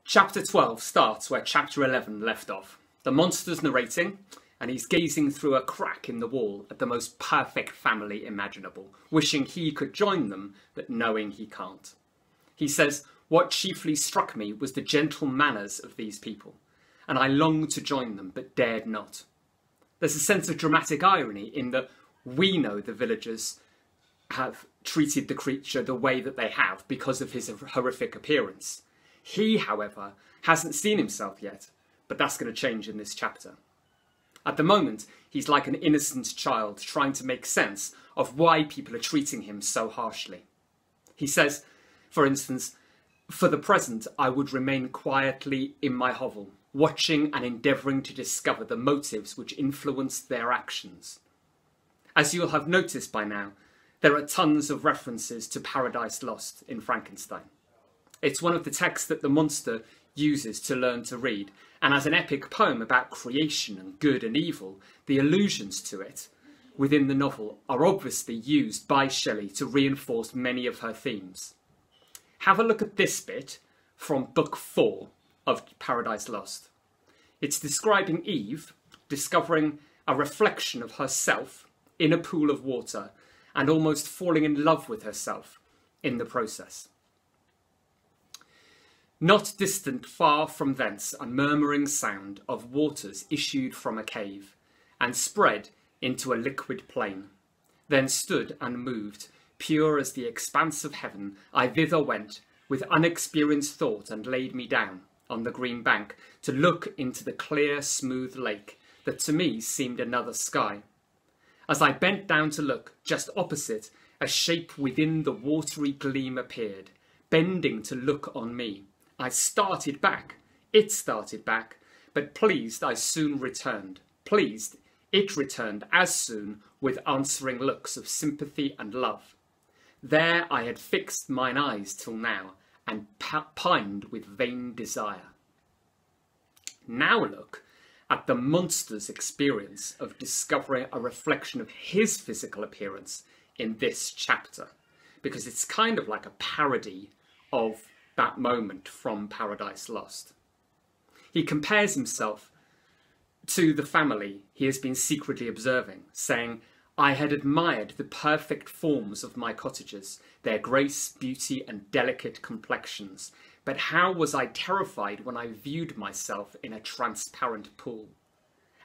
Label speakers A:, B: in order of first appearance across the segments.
A: Chapter 12 starts where chapter 11 left off. The monster's narrating, and he's gazing through a crack in the wall at the most perfect family imaginable, wishing he could join them, but knowing he can't. He says, "What chiefly struck me was the gentle manners of these people, and I longed to join them, but dared not." There's a sense of dramatic irony in that we know the villagers have treated the creature the way that they have because of his horrific appearance. He, however, hasn't seen himself yet, but that's going to change in this chapter. At the moment, he's like an innocent child trying to make sense of why people are treating him so harshly. He says, for instance, "For the present, I would remain quietly in my hovel, watching and endeavouring to discover the motives which influenced their actions." As you'll have noticed by now, there are tons of references to Paradise Lost in Frankenstein. It's one of the texts that the monster uses to learn to read, and as an epic poem about creation and good and evil, the allusions to it within the novel are obviously used by Shelley to reinforce many of her themes. Have a look at this bit from Book 4 of Paradise Lost. It's describing Eve discovering a reflection of herself in a pool of water and almost falling in love with herself in the process. "Not distant far from thence a murmuring sound of waters issued from a cave, and spread into a liquid plain. Then stood unmoved, pure as the expanse of heaven. I thither went with unexperienced thought, and laid me down on the green bank to look into the clear, smooth lake that to me seemed another sky. As I bent down to look, just opposite, a shape within the watery gleam appeared, bending to look on me. I started back, it started back, but pleased I soon returned. Pleased, it returned as soon with answering looks of sympathy and love. There I had fixed mine eyes till now, and pined with vain desire." Now look at the monster's experience of discovering a reflection of his physical appearance in this chapter, because it's kind of like a parody of that moment from Paradise Lost. He compares himself to the family he has been secretly observing, saying, "I had admired the perfect forms of my cottagers, their grace, beauty, and delicate complexions, but how was I terrified when I viewed myself in a transparent pool.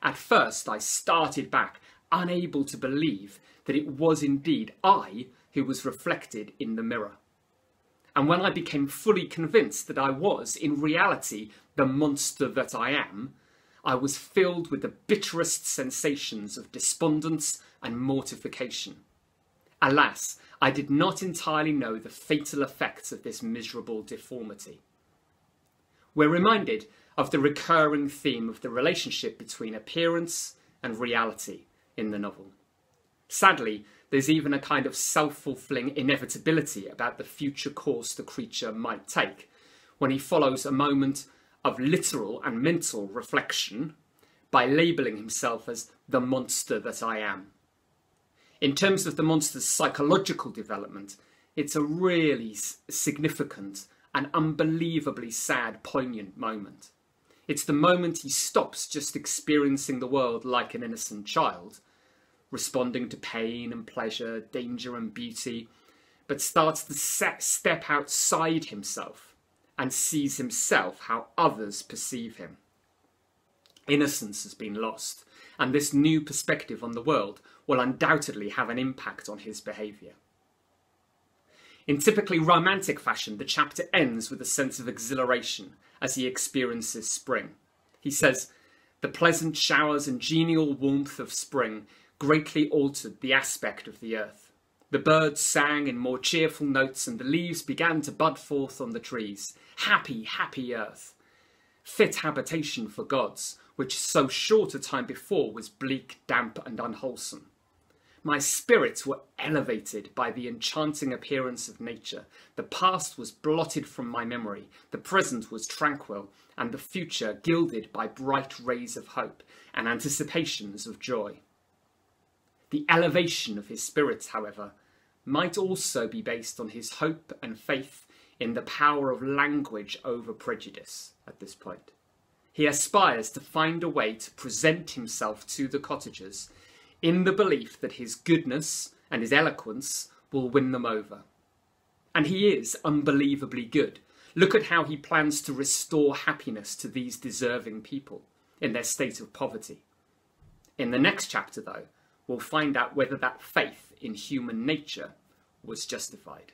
A: At first I started back, unable to believe that it was indeed I who was reflected in the mirror. And when I became fully convinced that I was, in reality, the monster that I am, I was filled with the bitterest sensations of despondence and mortification. Alas, I did not entirely know the fatal effects of this miserable deformity." We're reminded of the recurring theme of the relationship between appearance and reality in the novel. Sadly, there's even a kind of self-fulfilling inevitability about the future course the creature might take when he follows a moment of literal and mental reflection by labelling himself as the monster that I am. In terms of the monster's psychological development, it's a really significant and unbelievably sad, poignant moment. It's the moment he stops just experiencing the world like an innocent child, responding to pain and pleasure, danger and beauty, but starts to step outside himself and sees himself how others perceive him. Innocence has been lost, and this new perspective on the world will undoubtedly have an impact on his behaviour. In typically romantic fashion, the chapter ends with a sense of exhilaration as he experiences spring. He says, "The pleasant showers and genial warmth of spring greatly altered the aspect of the earth. The birds sang in more cheerful notes, and the leaves began to bud forth on the trees. Happy, happy earth! Fit habitation for gods, which so short a time before was bleak, damp, and unwholesome. My spirits were elevated by the enchanting appearance of nature. The past was blotted from my memory, the present was tranquil, and the future gilded by bright rays of hope and anticipations of joy." The elevation of his spirits, however, might also be based on his hope and faith in the power of language over prejudice at this point. He aspires to find a way to present himself to the cottagers in the belief that his goodness and his eloquence will win them over. And he is unbelievably good. Look at how he plans to restore happiness to these deserving people in their state of poverty. In the next chapter, though, we'll find out whether that faith in human nature was justified.